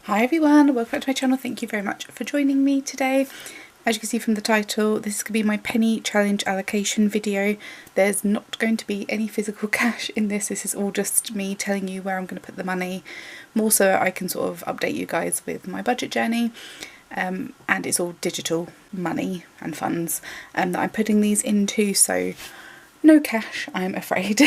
Hi everyone, welcome back to my channel. Thank you very much for joining me today. As you can see from the title, this is going to be my penny challenge allocation video. There's not going to be any physical cash in this. This is all just me telling you where I'm going to put the money, more so I can sort of update you guys with my budget journey. And it's all digital money and funds that I'm putting these into, so no cash, I'm afraid.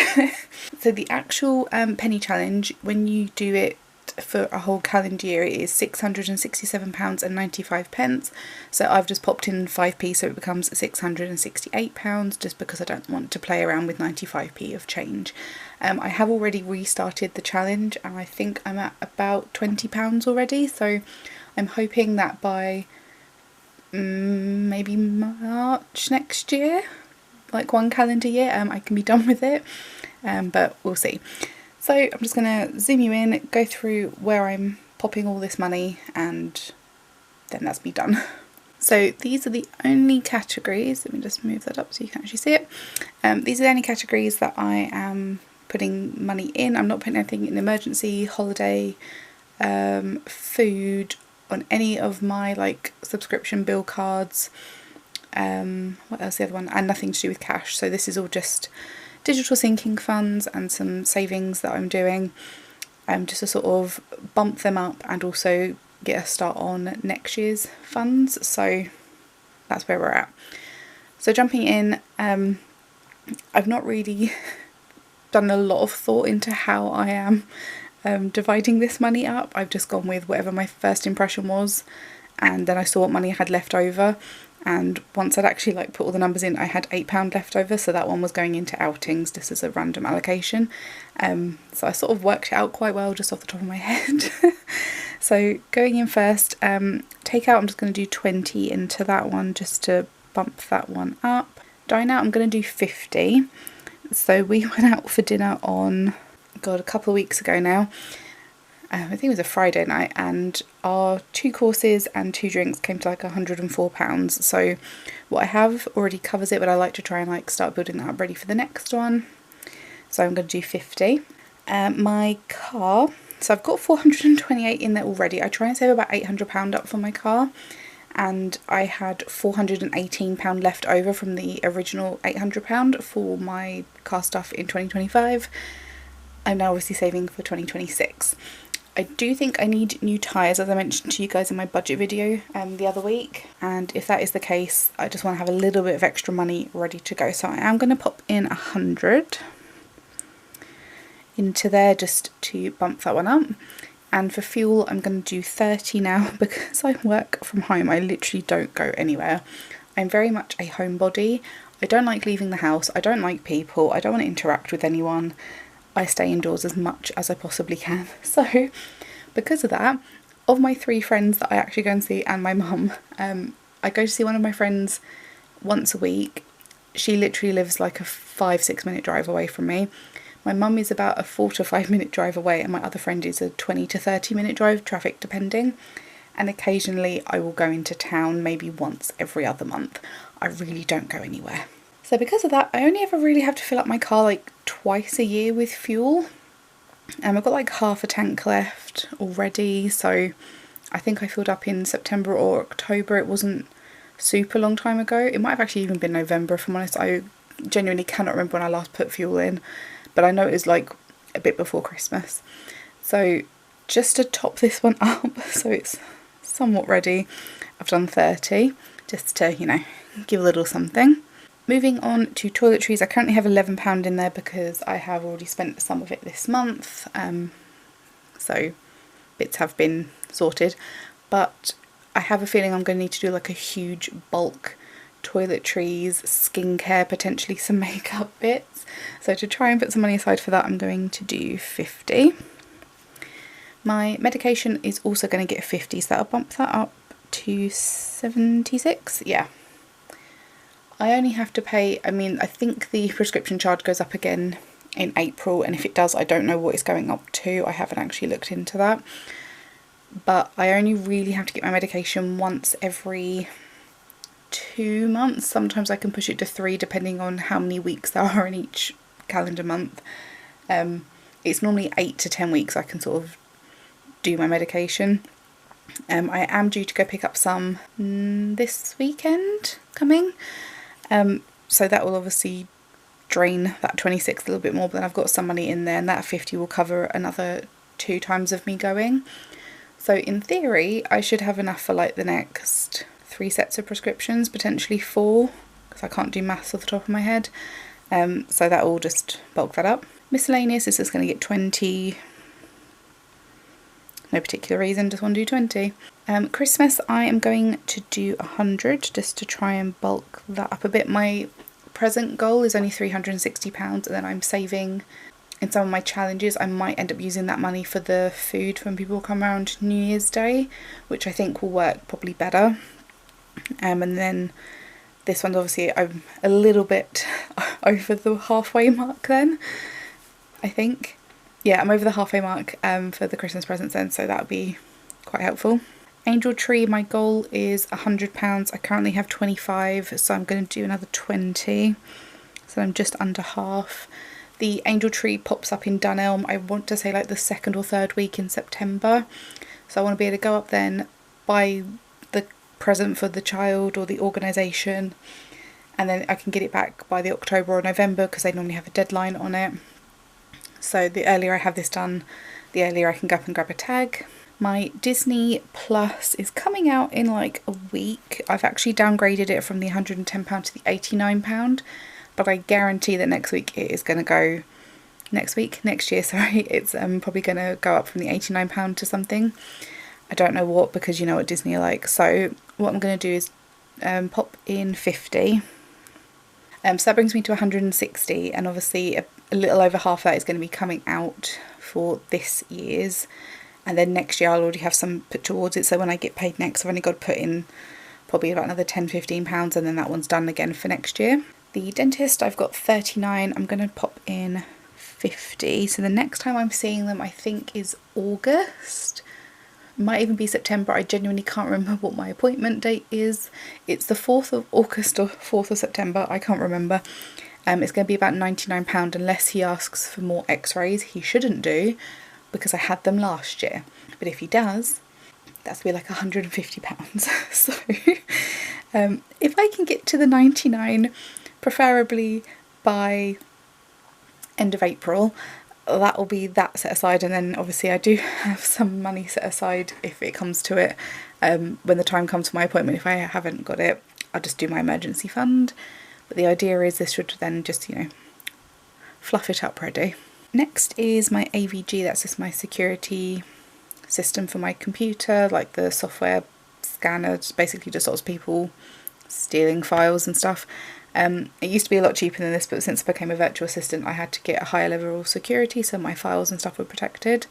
So the actual penny challenge, when you do it for a whole calendar year, it is £667.95. So I've just popped in 5p, so it becomes £668, just because I don't want to play around with 95p of change. I have already restarted the challenge and I think I'm at about £20 already, so I'm hoping that by maybe March next year, like one calendar year, I can be done with it, but we'll see. So I'm just going to zoom you in, go through where I'm popping all this money, and then that's me done. So these are the only categories, let me just move that up so you can actually see it. These are the only categories that I am putting money in. I'm not putting anything in emergency, holiday, food, on any of my like subscription bill cards, what else, the other one, and nothing to do with cash. So this is all just digital sinking funds and some savings that I'm doing, just to sort of bump them up and also get a start on next year's funds. So that's where we're at. So jumping in, I've not really done a lot of thought into how I am dividing this money up. I've just gone with whatever my first impression was, and then I saw what money I had left over, and once I'd actually like put all the numbers in, I had £8 left over, so that one was going into outings just as a random allocation. So I sort of worked it out quite well just off the top of my head. So going in first, take out, I'm just going to do 20 into that one just to bump that one up. Dine out, I'm going to do 50. So we went out for dinner on, God, a couple of weeks ago now. I think it was a Friday night, and our 2 courses and 2 drinks came to like £104. So what I have already covers it, but I like to try and like start building that up ready for the next one. So I'm going to do 50. My car, so I've got 428 in there already. I try and save about £800 up for my car, and I had £418 left over from the original £800 for my car stuff in 2025. I'm now obviously saving for 2026. I do think I need new tyres, as I mentioned to you guys in my budget video the other week, and if that is the case, I just want to have a little bit of extra money ready to go. So I am going to pop in 100 into there just to bump that one up. And for fuel, I'm going to do 30 now, because I work from home. I literally don't go anywhere. I'm very much a homebody. I don't like leaving the house. I don't like people. I don't want to interact with anyone. I stay indoors as much as I possibly can. So because of that, of my 3 friends that I actually go and see and my mum, I go to see one of my friends once a week. She literally lives like a 5-6 minute drive away from me. My mum is about a 4 to 5 minute drive away, and my other friend is a 20 to 30 minute drive, traffic depending. And occasionally I will go into town maybe once every other month. I really don't go anywhere. So because of that, I only ever really have to fill up my car like twice a year with fuel. I've got like half a tank left already, so I think I filled up in September or October. It wasn't super long time ago. It might have actually even been November, if I'm honest. I genuinely cannot remember when I last put fuel in, but I know it was like a bit before Christmas. So just to top this one up, so it's somewhat ready, I've done 30, just to, you know, give a little something. Moving on to toiletries, I currently have £11 in there because I have already spent some of it this month, so bits have been sorted, but I have a feeling I'm going to need to do like a huge bulk toiletries, skincare, potentially some makeup bits. So to try and put some money aside for that, I'm going to do 50. My medication is also going to get 50, so that'll bump that up to 76, yeah. I only have to pay, I mean, I think the prescription charge goes up again in April, and if it does, I don't know what it's going up to. I haven't actually looked into that. But I only really have to get my medication once every 2 months. Sometimes I can push it to 3 depending on how many weeks there are in each calendar month. It's normally 8 to 10 weeks I can sort of do my medication. I am due to go pick up some this weekend coming, so that will obviously drain that 26 a little bit more, but then I've got some money in there, and that 50 will cover another 2 times of me going. So in theory I should have enough for like the next 3 sets of prescriptions, potentially 4, because I can't do maths off the top of my head. So that will just bulk that up. Miscellaneous is just going to get 20. No particular reason, just want to do 20. Christmas I am going to do 100, just to try and bulk that up a bit. My present goal is only £360, and then I'm saving in some of my challenges. I might end up using that money for the food when people come around New Year's Day, which I think will work probably better. And then this one's obviously, I'm a little bit over the halfway mark then, I think. Yeah, I'm over the halfway mark for the Christmas presents then, so that would be quite helpful. Angel tree, my goal is £100. I currently have 25, so I'm going to do another 20. So I'm just under half. The angel tree pops up in Dunelm, I want to say like the 2nd or 3rd week in September. So I want to be able to go up then, buy the present for the child or the organisation, and then I can get it back by the October or November, because they normally have a deadline on it. So the earlier I have this done, the earlier I can go up and grab a tag. My Disney Plus is coming out in like a week. I've actually downgraded it from the £110 to the £89, but I guarantee that next week it is going to go, next year, sorry, it's probably going to go up from the £89 to something. I don't know what, because you know what Disney are like. So what I'm going to do is pop in 50. So that brings me to 160, and obviously a little over half that is going to be coming out for this year's, and then next year I'll already have some put towards it, so when I get paid next I've only got to put in probably about another £10-15, and then that one's done again for next year. The dentist, I've got 39, I'm going to pop in 50, so the next time I'm seeing them I think is August. Might even be September, I genuinely can't remember what my appointment date is. It's the 4th of August or 4th of September, I can't remember. It's going to be about £99 unless he asks for more x-rays. He shouldn't do, because I had them last year. But if he does, that's going to be like £150. So if I can get to the 99, preferably by end of April, that will be that set aside. And then obviously I do have some money set aside if it comes to it. When the time comes for my appointment, if I haven't got it, I'll just do my emergency fund. But the idea is this should then just, you know, fluff it up ready. Next is my AVG, that's just my security system for my computer, like the software scanner, basically just stops people stealing files and stuff. It used to be a lot cheaper than this, but since I became a virtual assistant I had to get a higher level of security so my files and stuff were protected.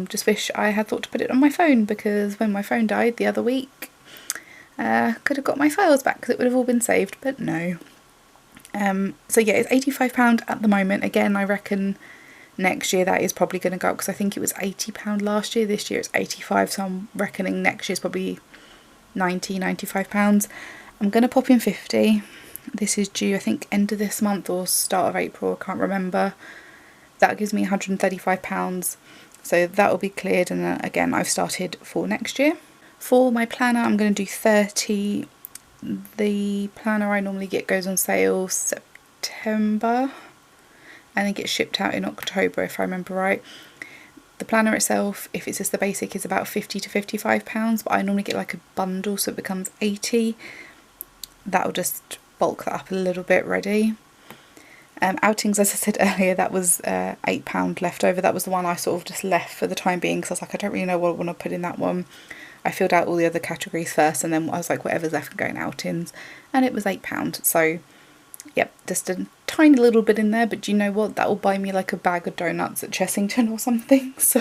Just wish I had thought to put it on my phone, because when my phone died the other week, could have got my files back because it would have all been saved, but no. So yeah, it's £85 at the moment. Again, I reckon next year that is probably going to go up, because I think it was £80 last year. This year it's £85, so I'm reckoning next year's probably £95. I'm going to pop in 50. This is due, I think, end of this month or start of April, I can't remember. That gives me £135, so that will be cleared, and then again I've started for next year. For my planner I'm going to do 30. The planner I normally get goes on sale September and then gets shipped out in October if I remember right. The planner itself, if it's just the basic, is about £50 to £55, but I normally get like a bundle so it becomes 80. That'll just bulk that up a little bit ready. Outings, as I said earlier, that was £8 left over. That was the one I sort of just left for the time being, because I was like, I don't really know what I want to put in that one. I filled out all the other categories first, and then I was like, whatever's left can go in outings, and it was £8. So yep, just a tiny little bit in there, but do you know what, that will buy me like a bag of donuts at Chessington or something, so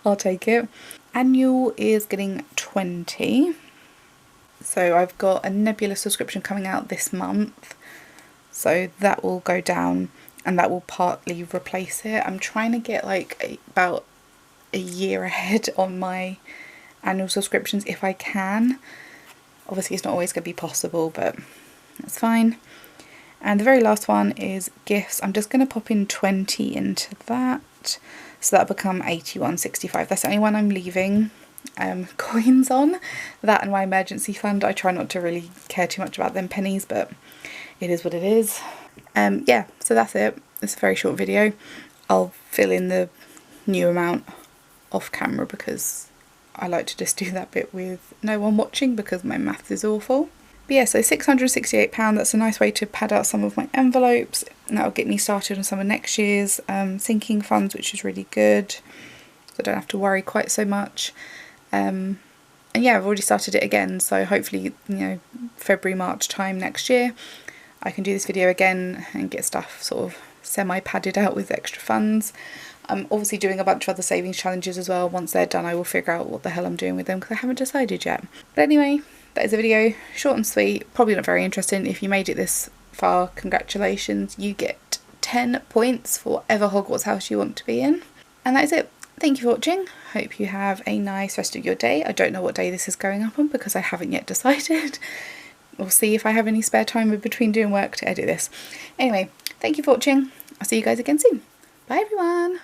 I'll take it. Annual is getting 20. So I've got a Nebula subscription coming out this month, so that will go down and that will partly replace it. I'm trying to get like about a year ahead on my annual subscriptions if I can. Obviously it's not always going to be possible, but that's fine. And the very last one is gifts. I'm just going to pop in 20 into that, so that'll become 81.65. That's the only one I'm leaving. coins on. That and my emergency fund. I try not to really care too much about them pennies, but it is what it is. Yeah, so that's it. It's a very short video. I'll fill in the new amount off camera because I like to just do that bit with no one watching because my maths is awful. But yeah, so £668, that's a nice way to pad out some of my envelopes. And that'll get me started on some of next year's sinking funds, which is really good. So I don't have to worry quite so much. And yeah, I've already started it again, so hopefully, you know, February, March time next year, I can do this video again and get stuff sort of semi-padded out with extra funds. I'm obviously doing a bunch of other savings challenges as well. Once they're done, I will figure out what the hell I'm doing with them because I haven't decided yet. But anyway, that is a video, short and sweet, probably not very interesting. If you made it this far, congratulations. You get 10 points for whatever Hogwarts house you want to be in. And that is it. Thank you for watching. Hope you have a nice rest of your day. I don't know what day this is going up on because I haven't yet decided. We'll see if I have any spare time in between doing work to edit this. Anyway, thank you for watching. I'll see you guys again soon. Bye everyone.